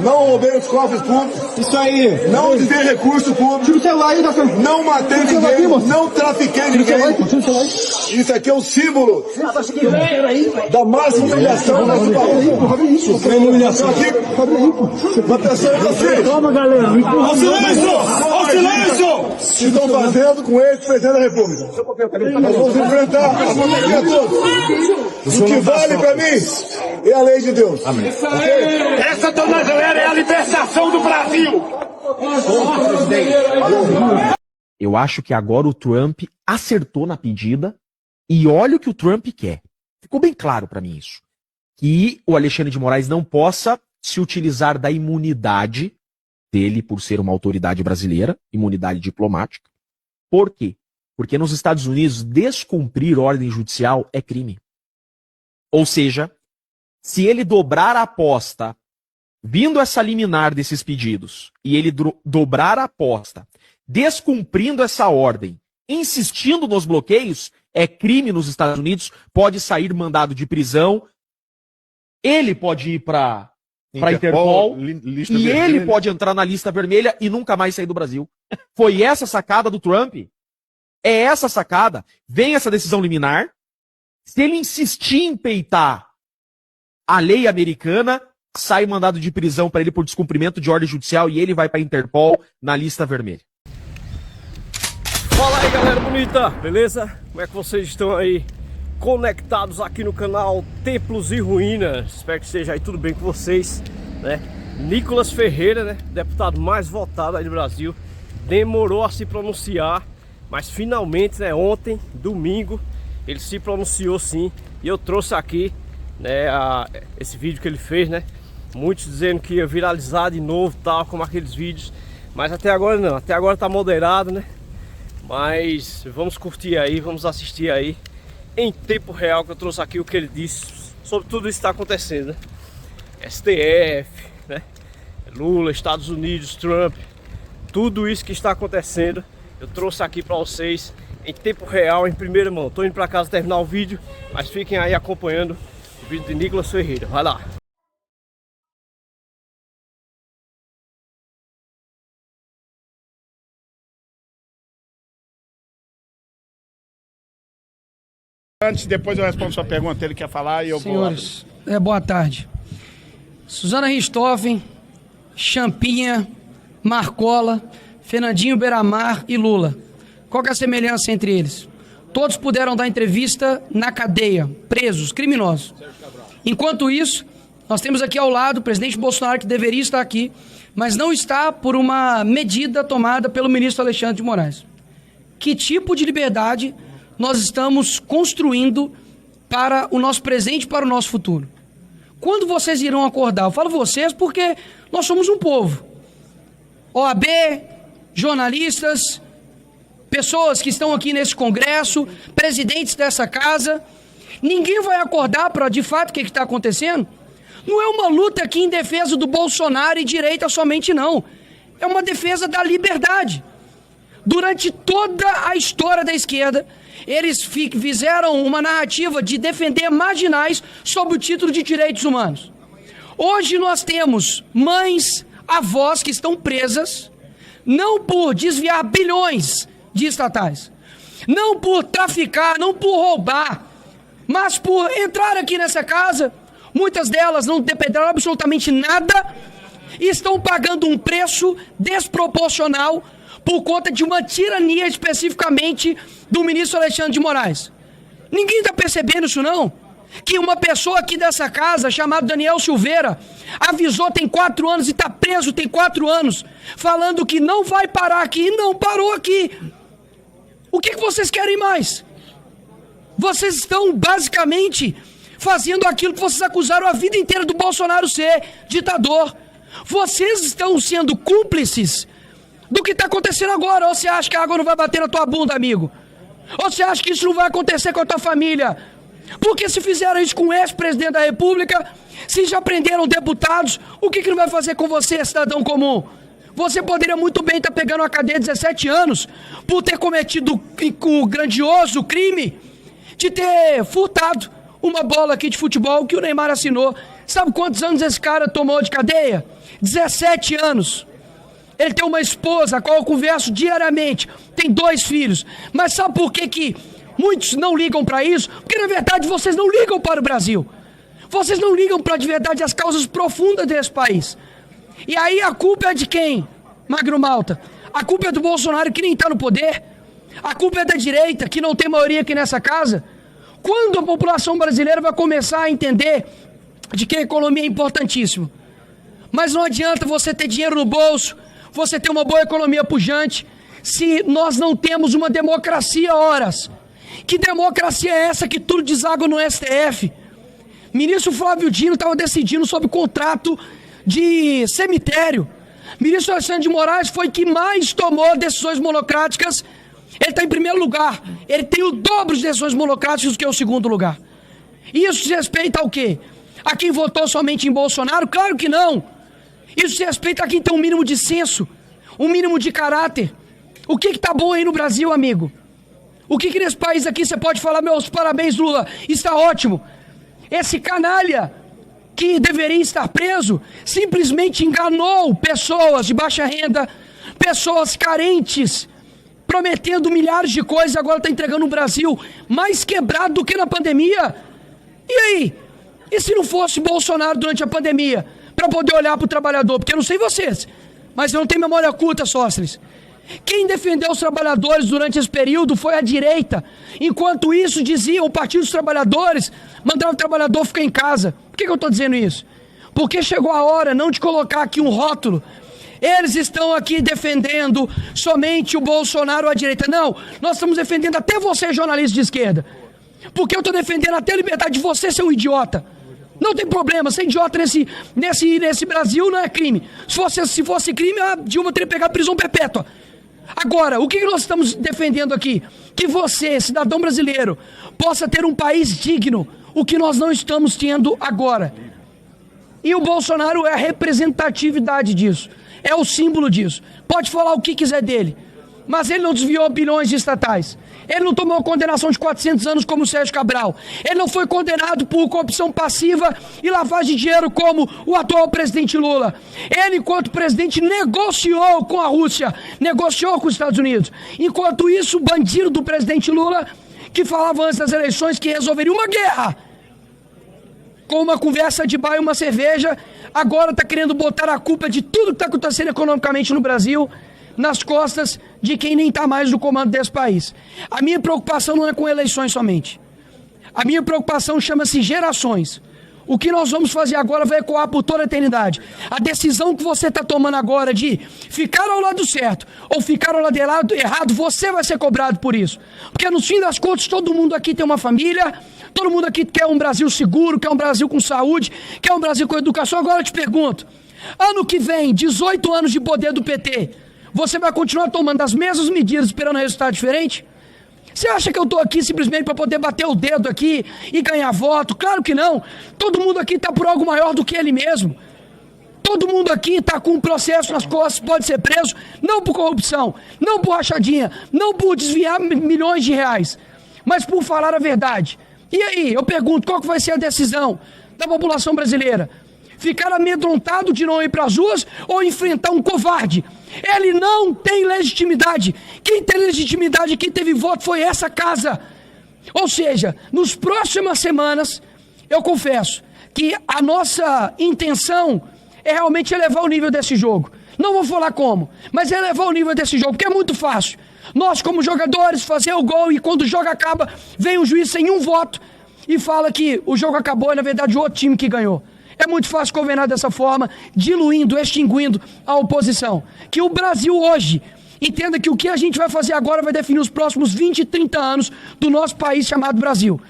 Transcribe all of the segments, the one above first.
Não roubei os cofres públicos. Isso aí. Não desviei recurso público. Tira o celular aí, não matei ninguém. Não trafiquei ninguém. Tira o celular. Isso aqui é o símbolo da máxima humilhação do nosso país. Suprema humilhação. Uma pessoa é você. Calma, galera. Ao silêncio! Ao silêncio! Estão fazendo com esse presidente da República. Nós vamos enfrentar a pandemia toda. O que vale para mim é a lei de Deus. Amém. Essa, dona galera, é a libertação do Brasil! Eu acho que agora o Trump acertou na pedida e olha o que o Trump quer. Ficou bem claro para mim isso. Que o Alexandre de Moraes não possa se utilizar da imunidade dele por ser uma autoridade brasileira, imunidade diplomática. Por quê? Porque nos Estados Unidos descumprir ordem judicial é crime. Ou seja, se ele dobrar a aposta, vindo essa liminar desses pedidos, e ele dobrar a aposta, descumprindo essa ordem, insistindo nos bloqueios, é crime nos Estados Unidos, pode sair mandado de prisão, ele pode ir para Interpol, e ele pode entrar na lista vermelha e nunca mais sair do Brasil. Foi essa a sacada do Trump? É essa a sacada? Vem essa decisão liminar, se ele insistir em peitar a lei americana, sai mandado de prisão para ele por descumprimento de ordem judicial e ele vai para a Interpol na lista vermelha. Fala aí, galera bonita, beleza? Como é que vocês estão aí conectados aqui no canal Templos e Ruínas? Espero que esteja aí tudo bem com vocês, né? Nicolas Ferreira, né, deputado mais votado aí do Brasil, demorou a se pronunciar, mas finalmente, né, ontem, domingo, ele se pronunciou sim, e eu trouxe aqui, né, esse vídeo que ele fez, né? Muitos dizendo que ia viralizar de novo, tal, como aqueles vídeos, mas até agora não, até agora tá moderado, né? Mas vamos curtir aí, vamos assistir aí em tempo real, que eu trouxe aqui o que ele disse sobre tudo isso que está acontecendo, né? STF, né? Lula, Estados Unidos, Trump, tudo isso que está acontecendo, eu trouxe aqui para vocês em tempo real, em primeira mão. Tô indo para casa terminar o vídeo, mas fiquem aí acompanhando o vídeo de Nicolas Ferreira. Vai lá. Antes, depois eu respondo sua pergunta, ele quer falar e eu Senhores, boa tarde. Suzana Richthofen, Champinha, Marcola, Fernandinho Beiramar e Lula. Qual que é a semelhança entre eles? Todos puderam dar entrevista na cadeia, presos, criminosos. Enquanto isso, nós temos aqui ao lado o presidente Bolsonaro, que deveria estar aqui, mas não está por uma medida tomada pelo ministro Alexandre de Moraes. Que tipo de liberdade nós estamos construindo para o nosso presente e para o nosso futuro? Quando vocês irão acordar? Eu falo vocês porque nós somos um povo. OAB, jornalistas, pessoas que estão aqui nesse congresso, presidentes dessa casa, ninguém vai acordar para de fato o que está acontecendo? Não é uma luta aqui em defesa do Bolsonaro e direita somente não. É uma defesa da liberdade. Durante toda a história da esquerda, eles fizeram uma narrativa de defender marginais sob o título de direitos humanos. Hoje nós temos mães, avós que estão presas, não por desviar bilhões de estatais, não por traficar, não por roubar, mas por entrar aqui nessa casa, muitas delas não dependeram absolutamente nada e estão pagando um preço desproporcional por conta de uma tirania especificamente do ministro Alexandre de Moraes. Ninguém está percebendo isso não? Que uma pessoa aqui dessa casa, chamada Daniel Silveira, avisou tem 4 anos e está preso tem 4 anos, falando que não vai parar aqui e não parou aqui. O que vocês querem mais? Vocês estão basicamente fazendo aquilo que vocês acusaram a vida inteira do Bolsonaro ser, ditador. Vocês estão sendo cúmplices do que está acontecendo agora. Ou você acha que a água não vai bater na tua bunda, amigo? Ou você acha que isso não vai acontecer com a tua família? Porque se fizeram isso com o ex-presidente da República, se já prenderam deputados, o que não vai fazer com você, cidadão comum? Você poderia muito bem estar pegando uma cadeia de 17 anos por ter cometido o grandioso crime de ter furtado uma bola aqui de futebol que o Neymar assinou Sabe quantos anos esse cara tomou de cadeia? 17 anos. Ele tem uma esposa, a qual eu converso diariamente, tem 2 filhos. Mas sabe por que muitos não ligam para isso? Porque na verdade vocês não ligam para o Brasil. Vocês não ligam para de verdade as causas profundas desse país. E aí a culpa é de quem, Magno Malta? A culpa é do Bolsonaro, que nem está no poder. A culpa é da direita, que não tem maioria aqui nessa casa. Quando a população brasileira vai começar a entender de que a economia é importantíssima? Mas não adianta você ter dinheiro no bolso, você ter uma boa economia pujante, se nós não temos uma democracia, horas. Que democracia é essa que tudo deságua no STF? Ministro Flávio Dino estava decidindo sobre o contrato de cemitério. Ministro Alexandre de Moraes foi que mais tomou decisões monocráticas. Ele está em primeiro lugar. Ele tem o dobro de decisões monocráticas que é o segundo lugar. Isso se respeita ao quê? A quem votou somente em Bolsonaro? Claro que não. Isso se respeita a quem tem um mínimo de senso, um mínimo de caráter. O que está bom aí no Brasil, amigo? O que nesse país aqui você pode falar, meus parabéns, Lula, está ótimo. Esse canalha que deveria estar preso simplesmente enganou pessoas de baixa renda, pessoas carentes, prometendo milhares de coisas e agora está entregando um Brasil mais quebrado do que na pandemia. E aí? E se não fosse Bolsonaro durante a pandemia, para poder olhar para o trabalhador? Porque eu não sei vocês, mas eu não tenho memória curta, Sóstenes. Quem defendeu os trabalhadores durante esse período foi a direita. Enquanto isso, dizia o Partido dos Trabalhadores, mandava o trabalhador ficar em casa. Por que eu estou dizendo isso? Porque chegou a hora não de colocar aqui um rótulo. Eles estão aqui defendendo somente o Bolsonaro ou a direita. Não, nós estamos defendendo até você, jornalista de esquerda. Porque eu estou defendendo até a liberdade de você ser um idiota. Não tem problema, ser idiota nesse Brasil não é crime. Se fosse crime, a Dilma teria pegado prisão perpétua. Agora, o que nós estamos defendendo aqui? Que você, cidadão brasileiro, possa ter um país digno, o que nós não estamos tendo agora. E o Bolsonaro é a representatividade disso, é o símbolo disso. Pode falar o que quiser dele, mas ele não desviou bilhões de estatais. Ele não tomou condenação de 400 anos como o Sérgio Cabral. Ele não foi condenado por corrupção passiva e lavagem de dinheiro como o atual presidente Lula. Ele, enquanto presidente, negociou com a Rússia, negociou com os Estados Unidos. Enquanto isso, o bandido do presidente Lula, que falava antes das eleições que resolveria uma guerra, com uma conversa de bar e uma cerveja, agora está querendo botar a culpa de tudo que está acontecendo economicamente no Brasil nas costas de quem nem está mais no comando desse país. A minha preocupação não é com eleições somente. A minha preocupação chama-se gerações. O que nós vamos fazer agora vai ecoar por toda a eternidade. A decisão que você está tomando agora de ficar ao lado certo ou ficar ao lado errado, você vai ser cobrado por isso. Porque no fim das contas, todo mundo aqui tem uma família, todo mundo aqui quer um Brasil seguro, quer um Brasil com saúde, quer um Brasil com educação. Agora eu te pergunto, ano que vem, 18 anos de poder do PT, você vai continuar tomando as mesmas medidas esperando resultado diferente? Você acha que eu estou aqui simplesmente para poder bater o dedo aqui e ganhar voto? Claro que não. Todo mundo aqui está por algo maior do que ele mesmo. Todo mundo aqui está com um processo nas costas, pode ser preso, não por corrupção, não por rachadinha, não por desviar milhões de reais, mas por falar a verdade. E aí, eu pergunto, qual que vai ser a decisão da população brasileira? Ficar amedrontado de não ir para as ruas ou enfrentar um covarde? Ele não tem legitimidade. Quem tem legitimidade, quem teve voto foi essa casa. Ou seja, nas próximas semanas, eu confesso que a nossa intenção é realmente elevar o nível desse jogo. Não vou falar como, mas é elevar o nível desse jogo, porque é muito fácil. Nós, como jogadores, fazer o gol e quando o jogo acaba, vem o juiz sem um voto e fala que o jogo acabou e, na verdade, o outro time que ganhou. É muito fácil governar dessa forma, diluindo, extinguindo a oposição. Que o Brasil hoje entenda que o que a gente vai fazer agora vai definir os próximos 20, 30 anos do nosso país chamado Brasil.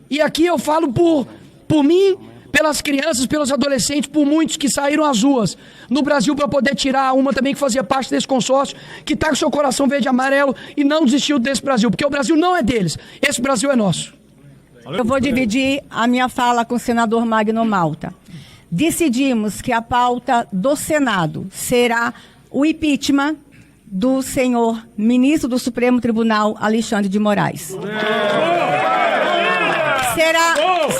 E aqui eu falo por mim, pelas crianças, pelos adolescentes, por muitos que saíram às ruas no Brasil para poder tirar uma também que fazia parte desse consórcio, que está com seu coração verde e amarelo e não desistiu desse Brasil, porque o Brasil não é deles, esse Brasil é nosso. Eu vou dividir a minha fala com o senador Magno Malta. Decidimos que a pauta do Senado será o impeachment do senhor ministro do Supremo Tribunal, Alexandre de Moraes.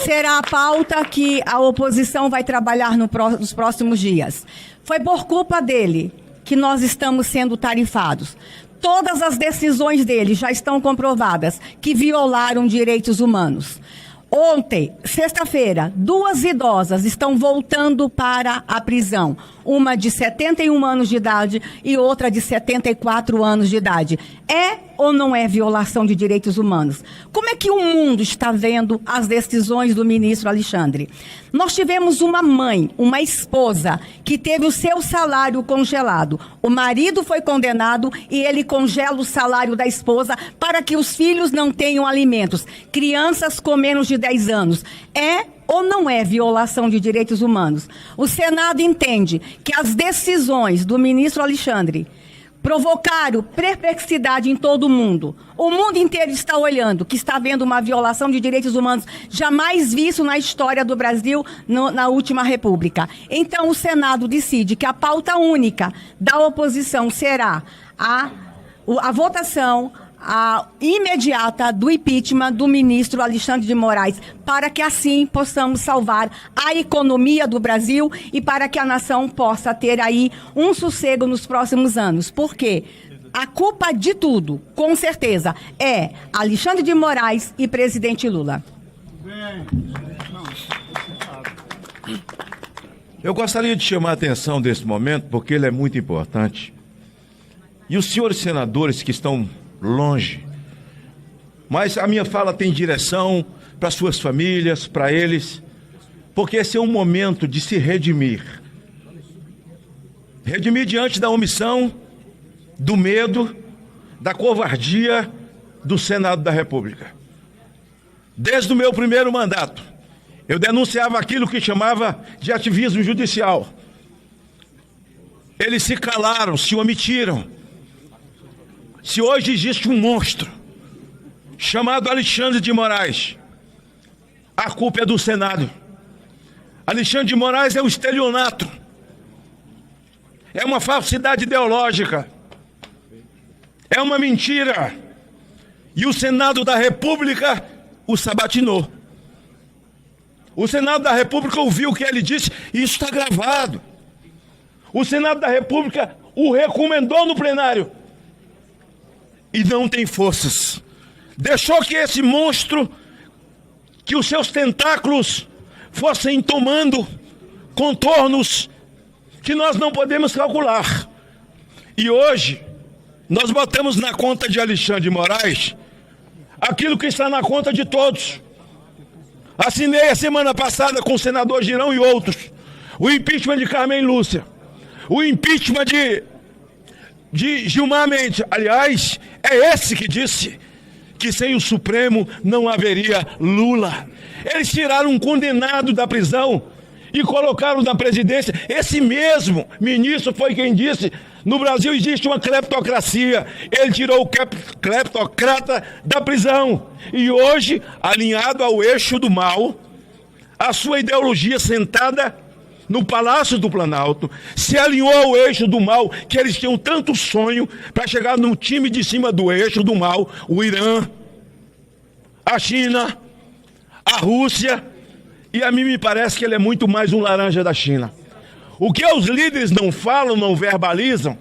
será a pauta que a oposição vai trabalhar nos próximos dias. Foi por culpa dele que nós estamos sendo tarifados. Todas as decisões dele já estão comprovadas que violaram direitos humanos. Ontem, sexta-feira, 2 idosas estão voltando para a prisão. Uma de 71 anos de idade e outra de 74 anos de idade. É ou não é violação de direitos humanos? Como é que o mundo está vendo as decisões do ministro Alexandre? Nós tivemos uma mãe, uma esposa, que teve o seu salário congelado. O marido foi condenado e ele congela o salário da esposa para que os filhos não tenham alimentos. Crianças com menos de 10 anos. É ou não é violação de direitos humanos? O Senado entende que as decisões do ministro Alexandre provocaram perplexidade em todo o mundo. O mundo inteiro está olhando que está havendo uma violação de direitos humanos jamais visto na história do Brasil na última república. Então o Senado decide que a pauta única da oposição será a votação imediata do impeachment do ministro Alexandre de Moraes, para que assim possamos salvar a economia do Brasil e para que a nação possa ter aí um sossego nos próximos anos. Por quê? A culpa de tudo, com certeza, é Alexandre de Moraes e presidente Lula. Eu gostaria de chamar a atenção desse momento, porque ele é muito importante. E os senhores senadores que estão longe, mas a minha fala tem direção para suas famílias, para eles, porque esse é um momento de se redimir. Redimir diante da omissão, do medo, da covardia do Senado da República. Desde o meu primeiro mandato, eu denunciava aquilo que chamava de ativismo judicial. Eles se calaram, se omitiram. Se hoje existe um monstro chamado Alexandre de Moraes, a culpa é do Senado. Alexandre de Moraes é um estelionato, é uma falsidade ideológica, é uma mentira, e o Senado da República o sabatinou. O Senado da República ouviu o que ele disse, e isso está gravado. O Senado da República o recomendou no plenário e não tem forças. Deixou que esse monstro, que os seus tentáculos fossem tomando contornos que nós não podemos calcular. E hoje, nós botamos na conta de Alexandre de Moraes aquilo que está na conta de todos. Assinei a semana passada com o senador Girão e outros o impeachment de Carmen Lúcia, o impeachment de Gilmar Mendes. Aliás, é esse que disse que sem o Supremo não haveria Lula. Eles tiraram um condenado da prisão e colocaram na presidência. Esse mesmo ministro foi quem disse: no Brasil existe uma cleptocracia. Ele tirou o cleptocrata da prisão. E hoje, alinhado ao eixo do mal, a sua ideologia sentada no Palácio do Planalto, se alinhou ao eixo do mal, que eles tinham tanto sonho para chegar no time de cima do eixo do mal: o Irã, a China, a Rússia, e a mim me parece que ele é muito mais um laranja da China. O que os líderes não falam, não verbalizam,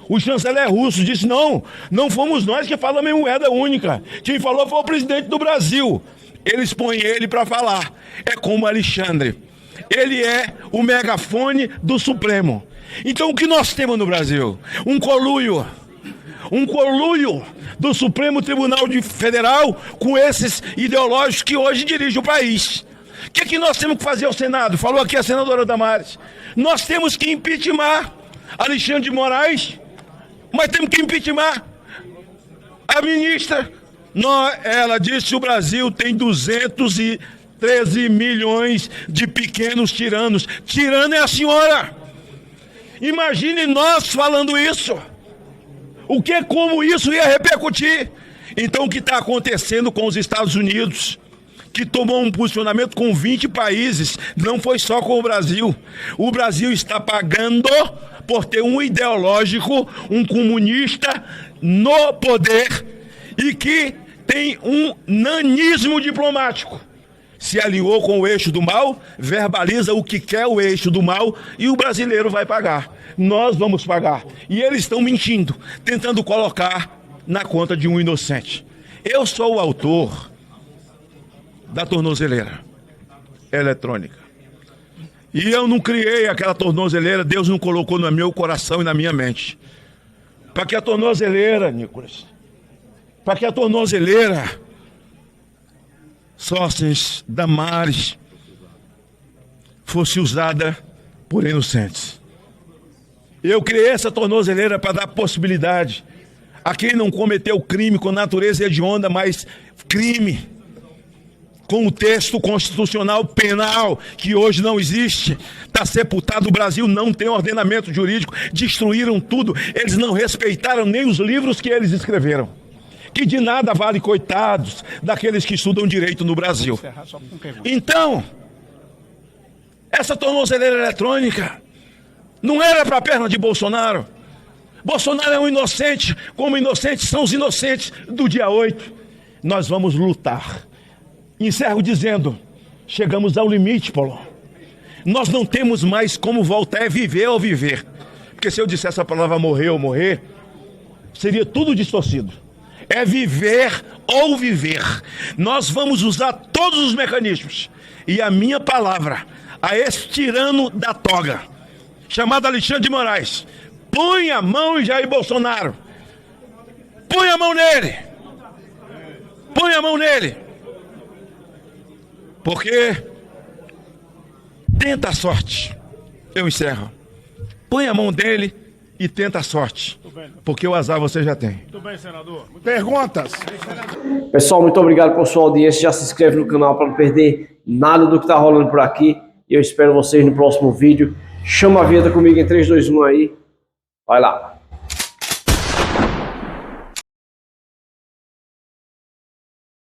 o chanceler russo disse: não fomos nós que falamos em moeda única, quem falou foi o presidente do Brasil. Eles põem ele para falar. É como Alexandre. Ele é o megafone do Supremo. Então o que nós temos no Brasil? Um conluio do Supremo Tribunal Federal com esses ideológicos que hoje dirigem o país. O que nós temos que fazer ao Senado? Falou aqui a senadora Damares. Nós temos que impeachment Alexandre de Moraes, mas temos que impeachment a ministra. Ela disse que o Brasil tem 213 milhões de pequenos tiranos. Tirano é a senhora. Imagine nós falando isso. Como isso ia repercutir? Então o que está acontecendo com os Estados Unidos, que tomou um posicionamento com 20 países, não foi só com o Brasil. O Brasil está pagando por ter um ideológico, um comunista no poder e que tem um nanismo diplomático. se alinhou com o eixo do mal, verbaliza o que quer o eixo do mal e o brasileiro vai pagar. Nós vamos pagar. E eles estão mentindo, tentando colocar na conta de um inocente. Eu sou o autor da tornozeleira eletrônica. E eu não criei aquela tornozeleira, Deus não colocou no meu coração e na minha mente. Para que a tornozeleira, Nicolas, para que a tornozeleira, Sócrates, Damares, fosse usada por inocentes. Eu criei essa tornozeleira para dar possibilidade a quem não cometeu crime com natureza hedionda, mas crime com o texto constitucional penal, que hoje não existe, está sepultado. O Brasil não tem ordenamento jurídico, destruíram tudo, eles não respeitaram nem os livros que eles escreveram. Que de nada vale, coitados, daqueles que estudam direito no Brasil. Então, essa tornozeleira eletrônica não era para a perna de Bolsonaro. Bolsonaro é um inocente, como inocentes são os inocentes do dia 8. Nós vamos lutar. Encerro dizendo, chegamos ao limite, Paulo. Nós não temos mais como voltar a viver ou viver. Porque se eu dissesse a palavra morrer ou morrer, seria tudo distorcido. É viver ou viver. Nós vamos usar todos os mecanismos. E a minha palavra, a esse tirano da toga, chamado Alexandre de Moraes, põe a mão em Jair Bolsonaro. Põe a mão nele. Põe a mão nele. Porque tenta a sorte. Eu encerro. Põe a mão dele e tenta a sorte. Porque o azar você já tem. Tudo bem, senador. Perguntas? Pessoal, muito obrigado por sua audiência. Já se inscreve no canal para não perder nada do que está rolando por aqui. E eu espero vocês no próximo vídeo. Chama a vinheta comigo em 3, 2, 1 aí. Vai lá.